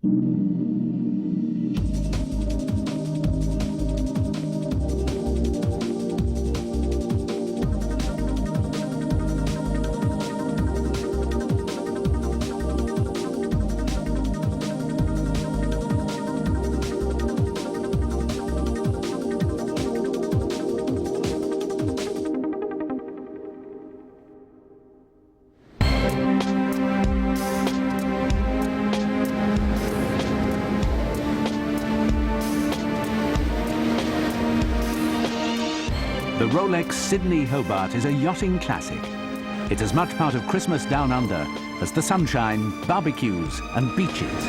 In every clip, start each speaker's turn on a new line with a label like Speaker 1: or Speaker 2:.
Speaker 1: The Rolex Sydney Hobart is a yachting classic. It's as much part of Christmas down under as the sunshine, barbecues and beaches.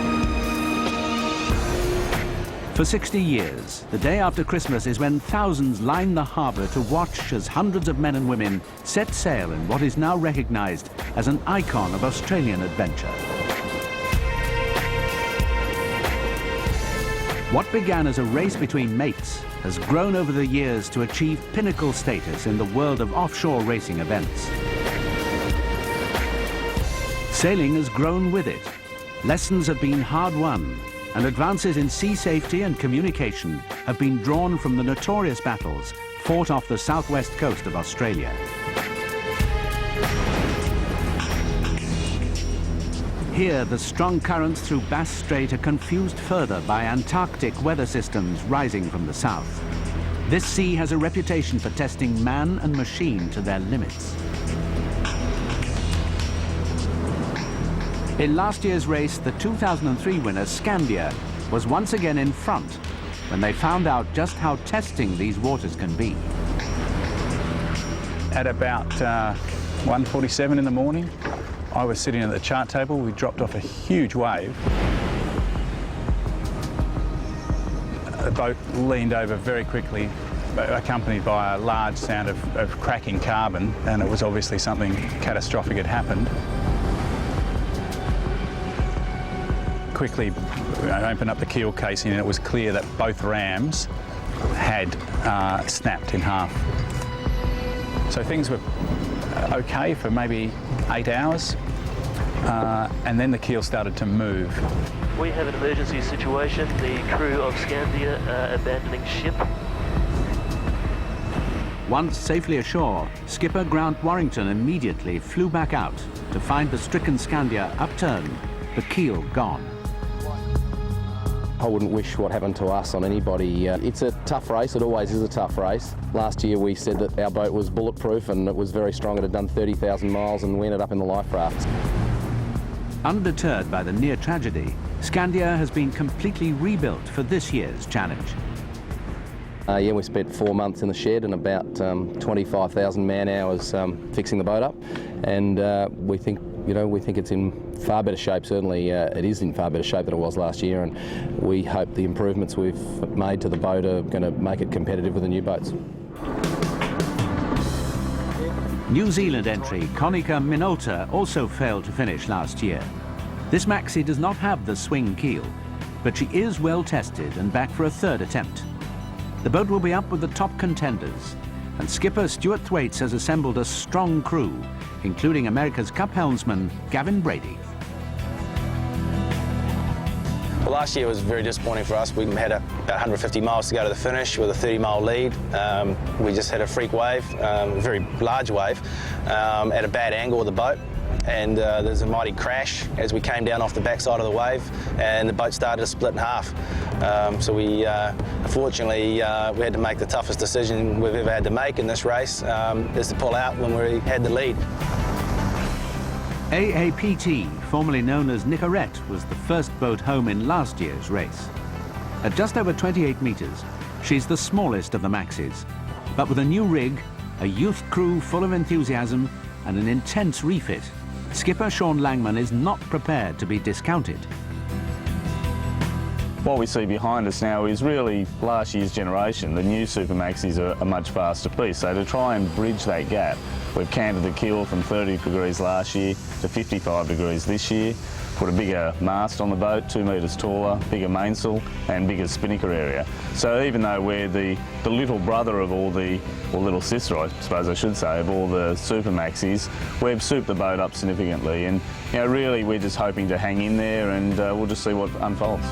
Speaker 1: For 60 years, the day after Christmas is when thousands line the harbour to watch as hundreds of men and women set sail in what is now recognised as an icon of Australian adventure. What began as a race between mates has grown over the years to achieve pinnacle status in the world of offshore racing events. Sailing has grown with it. Lessons have been hard won, and advances in sea safety and communication have been drawn from the notorious battles fought off the southwest coast of Australia. Here, the strong currents through Bass Strait are confused further by Antarctic weather systems rising from the south. This sea has a reputation for testing man and machine to their limits. In last year's race, the 2003 winner, Scandia, was once again in front when they found out just how testing these waters can be.
Speaker 2: At about 1:47 in the morning, I was sitting at the chart table. We dropped off a huge wave. The boat leaned over very quickly, accompanied by a large sound of cracking carbon, and it was obviously something catastrophic had happened. Quickly opened up the keel casing, and it was clear that both rams had snapped in half. So things were okay for maybe 8 hours, and then the keel started to move.
Speaker 3: We have an emergency situation. The crew of Scandia are abandoning ship.
Speaker 1: Once safely ashore, skipper Grant Warrington immediately flew back out to find the stricken Scandia upturned, the keel gone.
Speaker 4: I wouldn't wish what happened to us on anybody. It's a tough race, it always is a tough race. Last year we said that our boat was bulletproof and it was very strong. It had done 30,000 miles and we ended up in the life raft.
Speaker 1: Undeterred by the near tragedy, Scandia has been completely rebuilt for this year's challenge.
Speaker 4: Yeah, we spent 4 months in the shed and about 25,000 man-hours fixing the boat up, and we think it's in far better shape. Certainly, it is in far better shape than it was last year, and we hope the improvements we've made to the boat are going to make it competitive with the new boats.
Speaker 1: New Zealand entry Konica Minolta also failed to finish last year. This Maxi does not have the swing keel, but she is well tested and back for a third attempt. The boat will be up with the top contenders, and skipper Stuart Thwaites has assembled a strong crew, including America's Cup helmsman Gavin Brady.
Speaker 5: Well, last year was very disappointing for us. We had about 150 miles to go to the finish with a 30-mile lead. We just had a freak wave, a very large wave, at a bad angle of the boat. And there's a mighty crash as we came down off the backside of the wave, and the boat started to split in half. So we, unfortunately, we had to make the toughest decision we've ever had to make in this race, is to pull out when we had the lead.
Speaker 1: AAPT, formerly known as Nicorette, was the first boat home in last year's race. At just over 28 metres, she's the smallest of the Maxis, but with a new rig, a youth crew full of enthusiasm and an intense refit, skipper Sean Langman is not prepared to be discounted.
Speaker 6: What we see behind us now is really last year's generation. The new Super Maxis are a much faster piece, so to try and bridge that gap, we've canted the keel from 30 degrees last year to 55 degrees this year. put a bigger mast on the boat, 2 metres taller, bigger mainsail and bigger spinnaker area. So even though we're the little brother of all the, or little sister I suppose I should say, of all the Super Maxis, we've souped the boat up significantly, and you know, really we're just hoping to hang in there, and we'll just see what unfolds.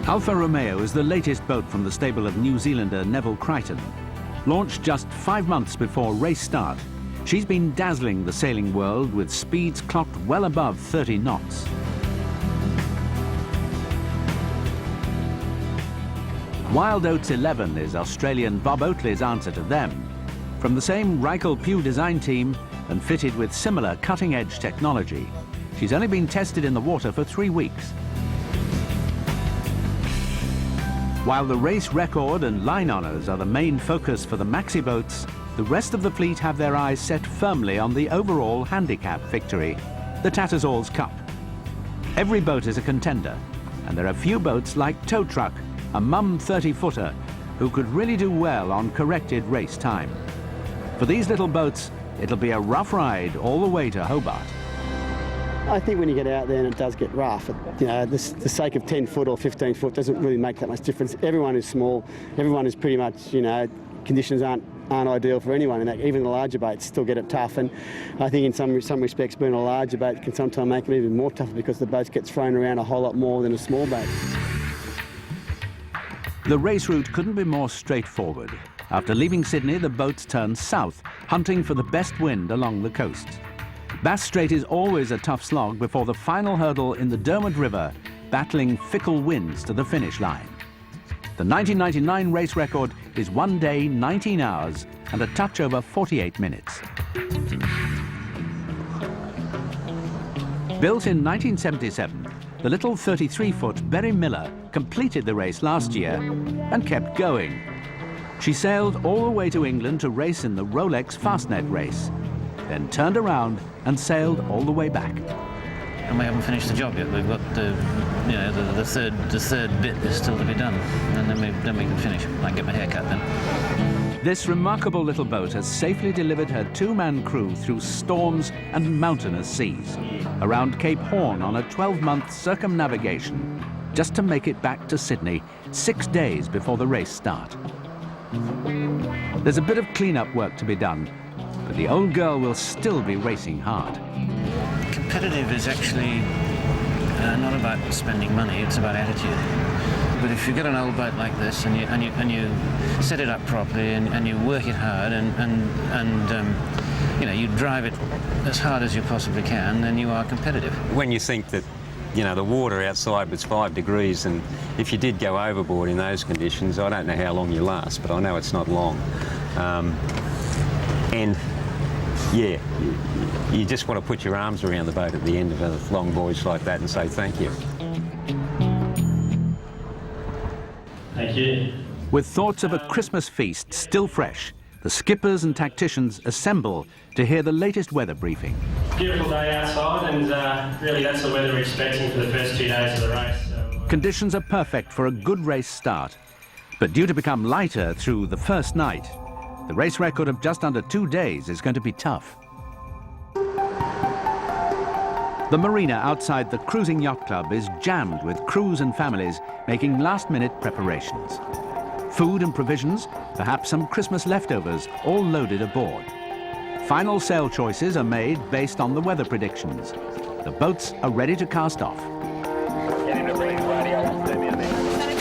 Speaker 1: Alfa Romeo is the latest boat from the stable of New Zealander Neville Crichton. Launched just 5 months before race start, she's been dazzling the sailing world with speeds clocked well above 30 knots. Wild Oats 11 is Australian Bob Oatley's answer to them. From the same Reichel Pugh design team and fitted with similar cutting-edge technology, she's only been tested in the water for 3 weeks. While the race record and line honours are the main focus for the Maxi boats, the rest of the fleet have their eyes set firmly on the overall handicap victory, the Tattersall's Cup. Every boat is a contender, and there are few boats like Tow Truck, a mum 30-footer, who could really do well on corrected race time. For these little boats, it'll be a rough ride all the way to Hobart.
Speaker 7: I think when you get out there and it does get rough, you know, the sake of 10 foot or 15 foot doesn't really make that much difference. Everyone is small, everyone is pretty much, you know, conditions aren't ideal for anyone, and even the larger boats still get it tough. And I think in some respects being a larger boat can sometimes make it even more tougher because the boats get thrown around a whole lot more than a small boat.
Speaker 1: The race route couldn't be more straightforward. After leaving Sydney, the boats turned south, hunting for the best wind along the coast. Bass Strait is always a tough slog before the final hurdle in the Derwent River, battling fickle winds to the finish line. The 1999 race record is 1 day, 19 hours, and a touch over 48 minutes. Built in 1977, the little 33-foot Berry Miller completed the race last year and kept going. She sailed all the way to England to race in the Rolex Fastnet race, then turned around and sailed all the way back.
Speaker 8: And we haven't finished the job yet. We've got the third bit is still to be done, and then we can finish. I can get my hair cut then.
Speaker 1: This remarkable little boat has safely delivered her 2-man crew through storms and mountainous seas, around Cape Horn on a 12-month circumnavigation, just to make it back to Sydney 6 days before the race start. There's a bit of clean-up work to be done, but the old girl will still be racing hard.
Speaker 8: Competitive is actually not about spending money, it's about attitude. But if you get an old boat like this and you set it up properly and you work it hard and you know, you drive it as hard as you possibly can, then you are competitive.
Speaker 9: When you think that, you know, the water outside was 5 degrees, and if you did go overboard in those conditions, I don't know how long you last, but I know it's not long. And yeah, you just want to put your arms around the boat at the end of a long voyage like that and say thank you.
Speaker 10: Thank you.
Speaker 1: With thoughts of a Christmas feast still fresh, the skippers and tacticians assemble to hear the latest weather briefing.
Speaker 10: Beautiful day outside, and really that's the weather we're expecting for the first 2 days of the race. So,
Speaker 1: Conditions are perfect for a good race start, but due to become lighter through the first night, the race record of just under 2 days is going to be tough. The marina outside the Cruising Yacht Club is jammed with crews and families making last-minute preparations. Food and provisions, perhaps some Christmas leftovers, all loaded aboard. Final sail choices are made based on the weather predictions. The boats are ready to cast off.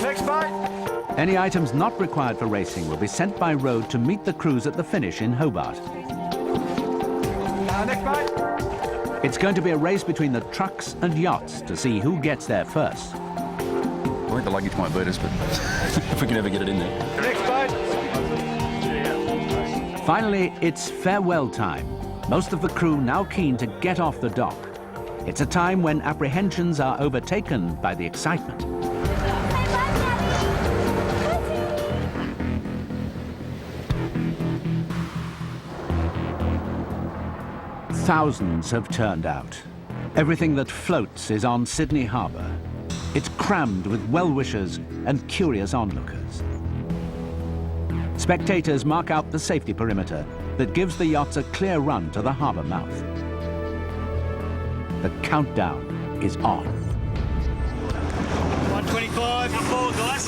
Speaker 10: next boat.
Speaker 1: Any items not required for racing will be sent by road to meet the crews at the finish in Hobart.
Speaker 10: Next boat.
Speaker 1: It's going to be a race between the trucks and yachts to see who gets there first.
Speaker 2: I think the luggage might beat us, but if we can ever get it in there.
Speaker 10: Next boat.
Speaker 1: Finally, it's farewell time. Most of the crew now keen to get off the dock. It's a time when apprehensions are overtaken by the excitement. Thousands have turned out. Everything that floats is on Sydney Harbour. It's crammed with well-wishers and curious onlookers. Spectators mark out the safety perimeter that gives the yachts a clear run to the harbour mouth. The countdown is on.
Speaker 10: 125. Come forward, guys.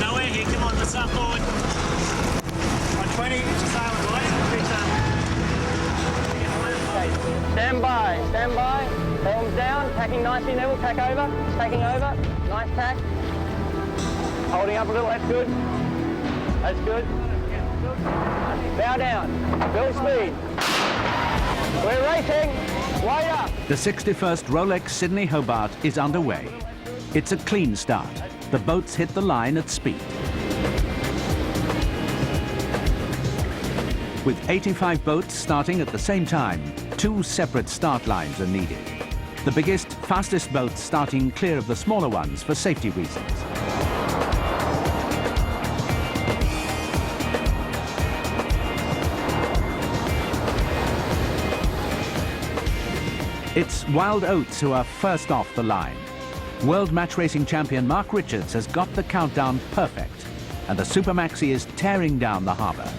Speaker 10: Nowhere here. Come on, let's start forward. 120. It's a sail, guys.
Speaker 11: Stand by, stand by. Helms down, tacking nicely, Neville, tack over, taking over. Nice tack. Holding up a little, that's good. That's good. Bow down, build speed. We're racing, way up.
Speaker 1: The 61st Rolex Sydney Hobart is underway. It's a clean start. The boats hit the line at speed. With 85 boats starting at the same time, 2 separate start lines are needed. The biggest, fastest boats starting clear of the smaller ones for safety reasons. It's Wild Oats who are first off the line. World Match Racing champion Mark Richards has got the countdown perfect, and the Super Maxi is tearing down the harbour.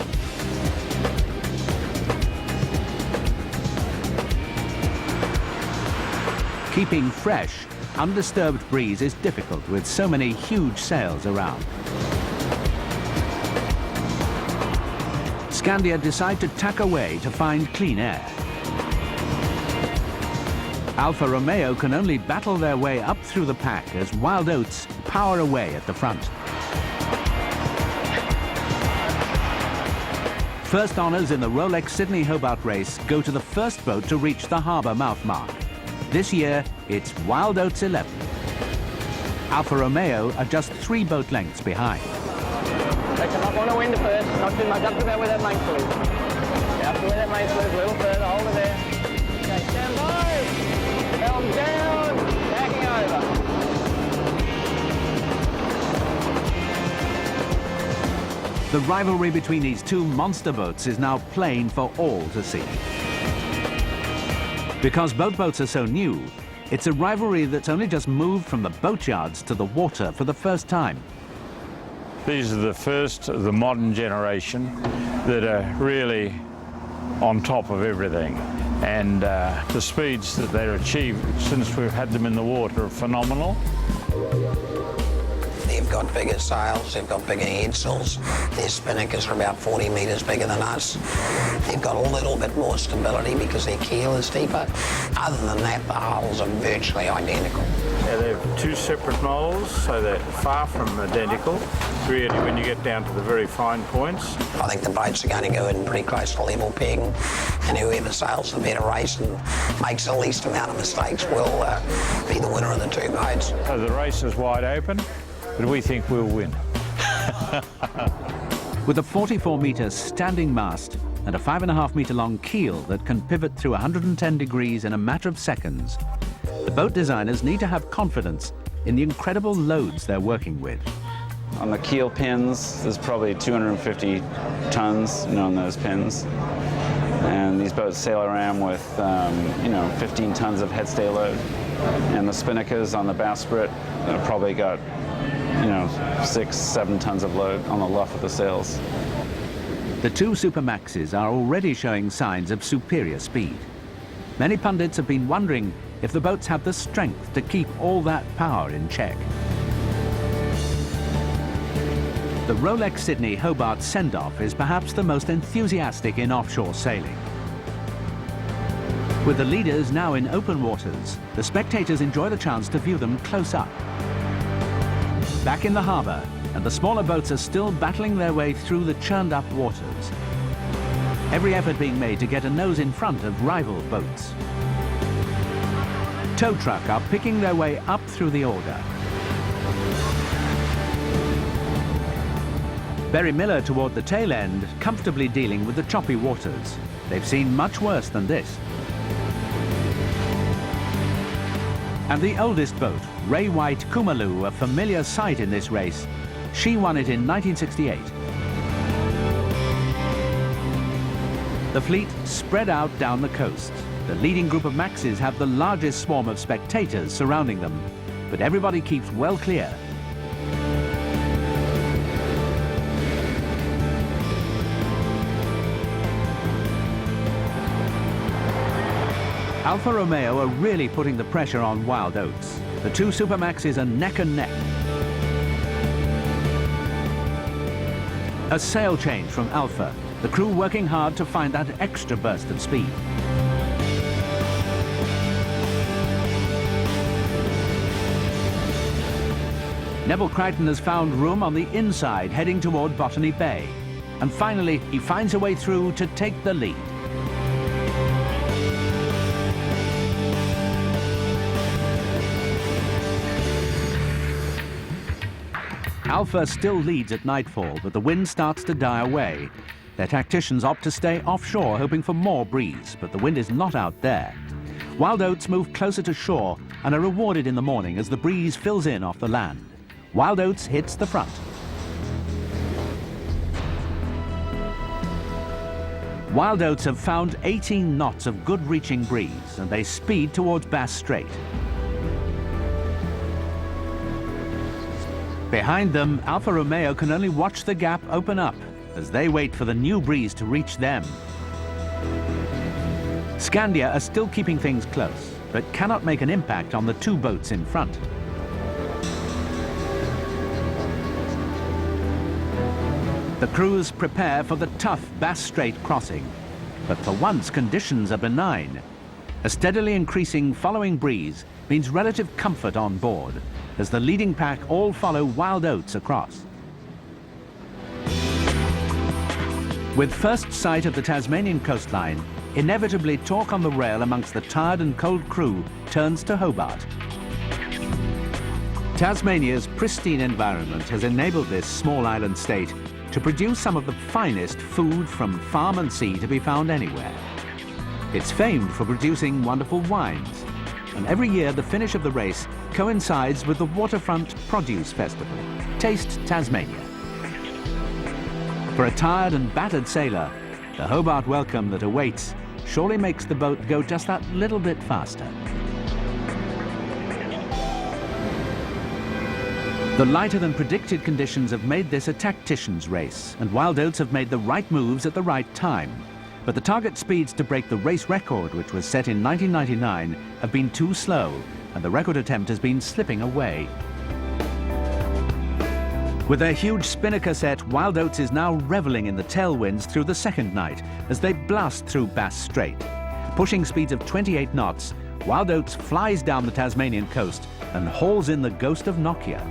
Speaker 1: Keeping fresh, undisturbed breeze is difficult with so many huge sails around. Scandia decide to tack away to find clean air. Alfa Romeo can only battle their way up through the pack as Wild Oats power away at the front. First honours in the Rolex Sydney Hobart race go to the first boat to reach the harbour mouth mark. This year, it's Wild Oats 11. Alfa Romeo are just 3 boat lengths behind.
Speaker 11: They come up on a wind first, not too much, up to about where that mainsail is. Up to where that mainsail is, a little further, hold it there. Okay, stand by. Helm down, backing over.
Speaker 1: The rivalry between these 2 monster boats is now plain for all to see. Because both boats are so new, it's a rivalry that's only just moved from the boatyards to the water for the first time.
Speaker 12: These are the first of the modern generation that are really on top of everything. And the speeds that they're achieved since we've had them in the water are phenomenal.
Speaker 13: They've got bigger sails, they've got bigger headsails. Their spinnakers are about 40 metres bigger than us. They've got a little bit more stability because their keel is deeper. Other than that, the hulls are virtually identical.
Speaker 12: Yeah, they're 2 separate molds, so they're far from identical, really, when you get down to the very fine points.
Speaker 13: I think the boats are going to go in pretty close to level pegging, and whoever sails the better race and makes the least amount of mistakes will be the winner of the 2 boats.
Speaker 12: So the race is wide open, but we think we'll win.
Speaker 1: With a 44-metre standing mast and a 5.5-metre long keel that can pivot through 110 degrees in a matter of seconds, the boat designers need to have confidence in the incredible loads they're working with.
Speaker 6: On the keel pins, there's probably 250 tons on those pins. And these boats sail around with, 15 tons of headstay load. And the spinnakers on the bowsprit have probably got 6-7 tons of load on the luff of the sails.
Speaker 1: The 2 Super Maxis are already showing signs of superior speed. Many pundits have been wondering if the boats have the strength to keep all that power in check. The Rolex Sydney Hobart send-off is perhaps the most enthusiastic in offshore sailing. With the leaders now in open waters, the spectators enjoy the chance to view them close up. Back in the harbour, and the smaller boats are still battling their way through the churned-up waters. Every effort being made to get a nose in front of rival boats. Tow truck are picking their way up through the order. Berry Miller toward the tail end, comfortably dealing with the choppy waters. They've seen much worse than this. And the oldest boat, Ray White Kumalu, a familiar sight in this race. She won it in 1968. The fleet spread out down the coast. The leading group of Maxis have the largest swarm of spectators surrounding them, but everybody keeps well clear. Alfa Romeo are really putting the pressure on Wild Oats. The two Super Maxis are neck and neck. A sail change from Alfa, the crew working hard to find that extra burst of speed. Neville Crichton has found room on the inside, heading toward Botany Bay. And finally, he finds a way through to take the lead. Alfa still leads at nightfall, but the wind starts to die away. Their tacticians opt to stay offshore, hoping for more breeze, but the wind is not out there. Wild Oats move closer to shore and are rewarded in the morning as the breeze fills in off the land. Wild Oats hits the front. Wild Oats have found 18 knots of good reaching breeze, and they speed towards Bass Strait. Behind them, Alfa Romeo can only watch the gap open up as they wait for the new breeze to reach them. Scandia are still keeping things close, but cannot make an impact on the two boats in front. The crews prepare for the tough Bass Strait crossing, but for once conditions are benign. A steadily increasing following breeze means relative comfort on board, as the leading pack all follow Wild Oats across. With first sight of the Tasmanian coastline, inevitably talk on the rail amongst the tired and cold crew turns to Hobart. Tasmania's pristine environment has enabled this small island state to produce some of the finest food from farm and sea to be found anywhere. It's famed for producing wonderful wines, and every year the finish of the race coincides with the Waterfront Produce Festival, Taste Tasmania. For a tired and battered sailor, the Hobart welcome that awaits surely makes the boat go just that little bit faster. The lighter than predicted conditions have made this a tactician's race, and Wild Oats have made the right moves at the right time. But the target speeds to break the race record, which was set in 1999, have been too slow, and the record attempt has been slipping away. With their huge spinnaker set, Wild Oats is now reveling in the tailwinds through the second night as they blast through Bass Strait. Pushing speeds of 28 knots, Wild Oats flies down the Tasmanian coast and hauls in the ghost of Nokia.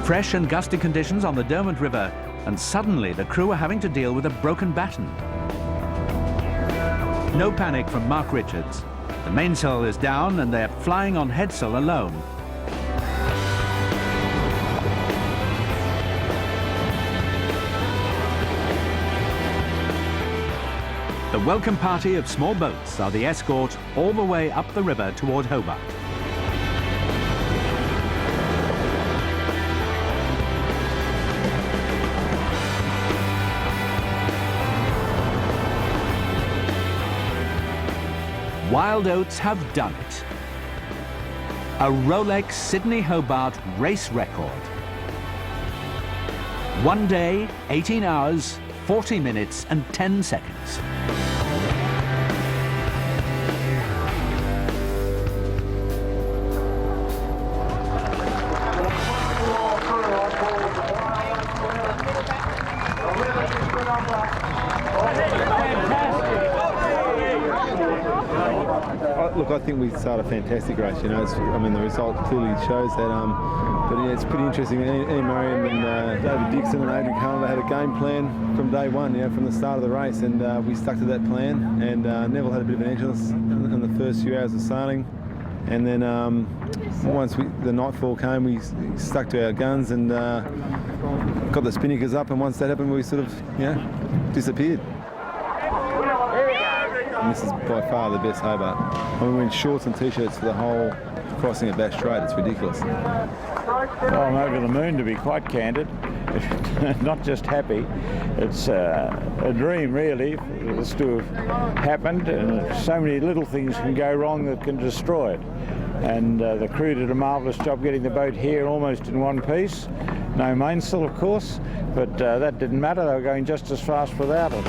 Speaker 1: Fresh and gusty conditions on the Derwent River, and suddenly the crew are having to deal with a broken batten. No panic from Mark Richards. The mainsail is down and they're flying on headsail alone. The welcome party of small boats are the escort all the way up the river toward Hobart. Wild Oats have done it. A Rolex Sydney-Hobart race record. 1 day, 18 hours, 40 minutes and 10 seconds.
Speaker 14: Look, I think we started a fantastic race. You know, I mean, the result clearly shows that. But yeah, it's pretty interesting. Ian Murray and David Dixon and Adrian Cullen had a game plan from day one, you know, from the start of the race, and we stuck to that plan. And Neville had a bit of an edge on us in the first few hours of sailing, and then once the nightfall came, we stuck to our guns and got the spinnakers up. And once that happened, we sort of, you know, disappeared. And this is by far the best Hobart. I mean, we're in shorts and t-shirts for the whole crossing at Bass Strait. It's ridiculous.
Speaker 12: Well, I'm over the moon, to be quite candid. Not just happy. It's a dream, really, for this to have happened. And so many little things can go wrong that can destroy it. And the crew did a marvellous job getting the boat here almost in one piece. No mainsail, of course, but that didn't matter. They were going just as fast without it.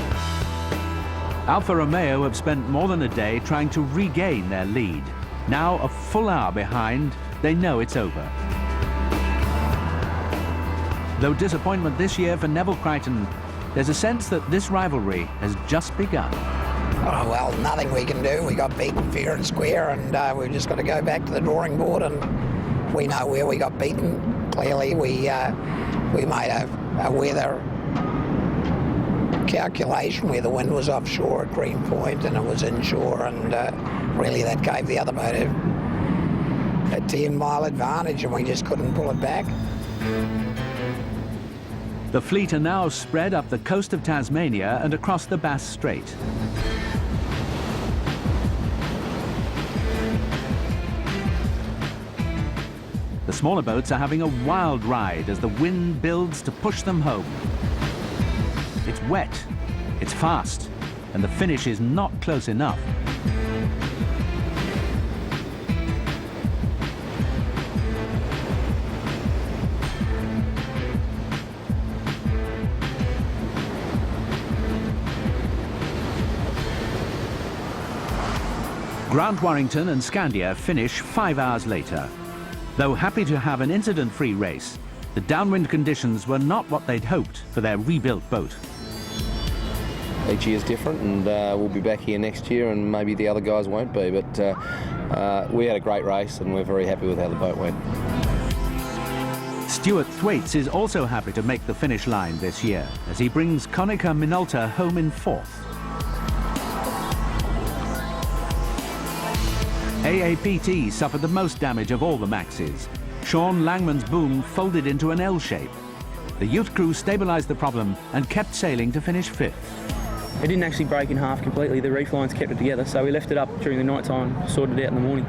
Speaker 1: Alfa Romeo have spent more than a day trying to regain their lead. Now, a full hour behind, they know it's over. Though disappointment this year for Neville Crichton, there's a sense that this rivalry has just begun.
Speaker 13: Oh, well, nothing we can do. We got beaten fair and square, and we've just got to go back to the drawing board, and we know where we got beaten. Clearly, we made a weather calculation where the wind was offshore at Green Point and it was inshore, and really that gave the other boat a 10-mile advantage, and we just couldn't pull it back.
Speaker 1: The fleet are now spread up the coast of Tasmania and across the Bass Strait. The smaller boats are having a wild ride as the wind builds to push them home. It's wet, it's fast, and the finish is not close enough. Grant Warrington and Scandia finish 5 hours later. Though happy to have an incident-free race, the downwind conditions were not what they'd hoped for their rebuilt boat.
Speaker 4: Each year's different, and we'll be back here next year, and maybe the other guys won't be, but we had a great race and we're very happy with how the boat went.
Speaker 1: Stuart Thwaites is also happy to make the finish line this year as he brings Konica Minolta home in 4th. AAPT suffered the most damage of all the Maxis. Sean Langman's boom folded into an L shape. The Ute crew stabilised the problem and kept sailing to finish 5th.
Speaker 15: It didn't actually break in half completely. The reef lines kept it together, so we left it up during the night time, sorted it out in the morning.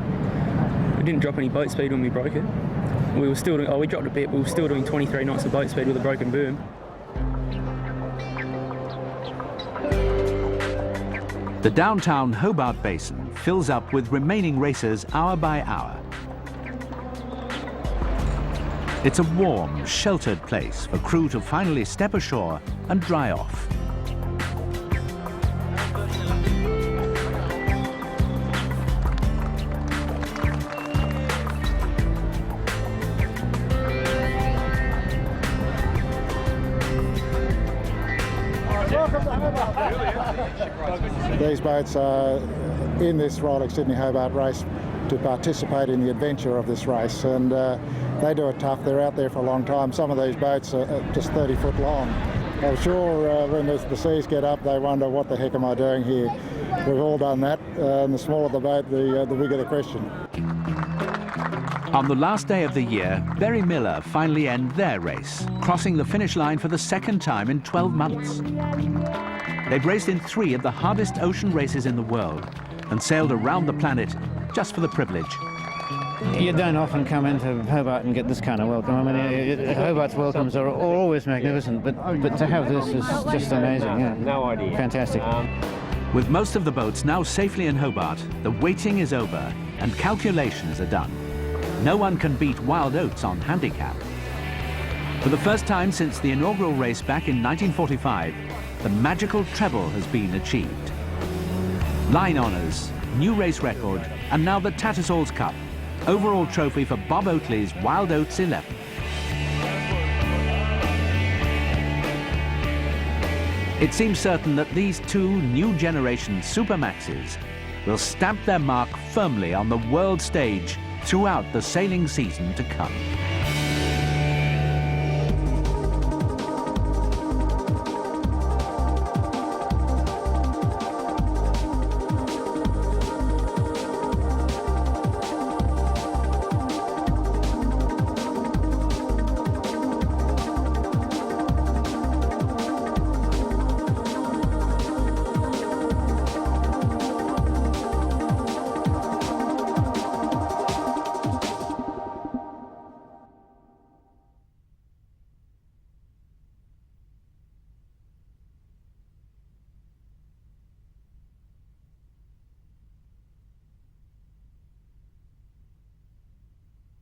Speaker 15: We didn't drop any boat speed when we broke it. We were still doing, we dropped a bit, but we were still doing 23 knots of boat speed with a broken boom.
Speaker 1: The downtown Hobart Basin fills up with remaining racers hour by hour. It's a warm, sheltered place for crew to finally step ashore and dry off.
Speaker 16: These boats are in this Rolex Sydney Hobart race to participate in the adventure of this race, and they do it tough. They're out there for a long time. Some of these boats are just 30 foot long. I'm sure when the seas get up, they wonder, what the heck am I doing here? We've all done that, and the smaller the boat, the bigger the question.
Speaker 1: On the last day of the year, Berry Miller finally end their race, crossing the finish line for the 2nd time in 12 months. They've raced in 3 of the hardest ocean races in the world and sailed around the planet just for the privilege.
Speaker 8: You don't often come into Hobart and get this kind of welcome. I mean, Hobart's welcomes are always magnificent, but to have this is just amazing. Yeah. No idea. Fantastic.
Speaker 1: With most of the boats now safely in Hobart, the waiting is over and calculations are done. No one can beat Wild Oats on handicap. For the first time since the inaugural race back in 1945, the magical treble has been achieved. Line honours, new race record, and now the Tattersall's Cup, overall trophy for Bob Oatley's Wild Oats 11. It seems certain that these 2 new generation Super Maxis will stamp their mark firmly on the world stage throughout the sailing season to come.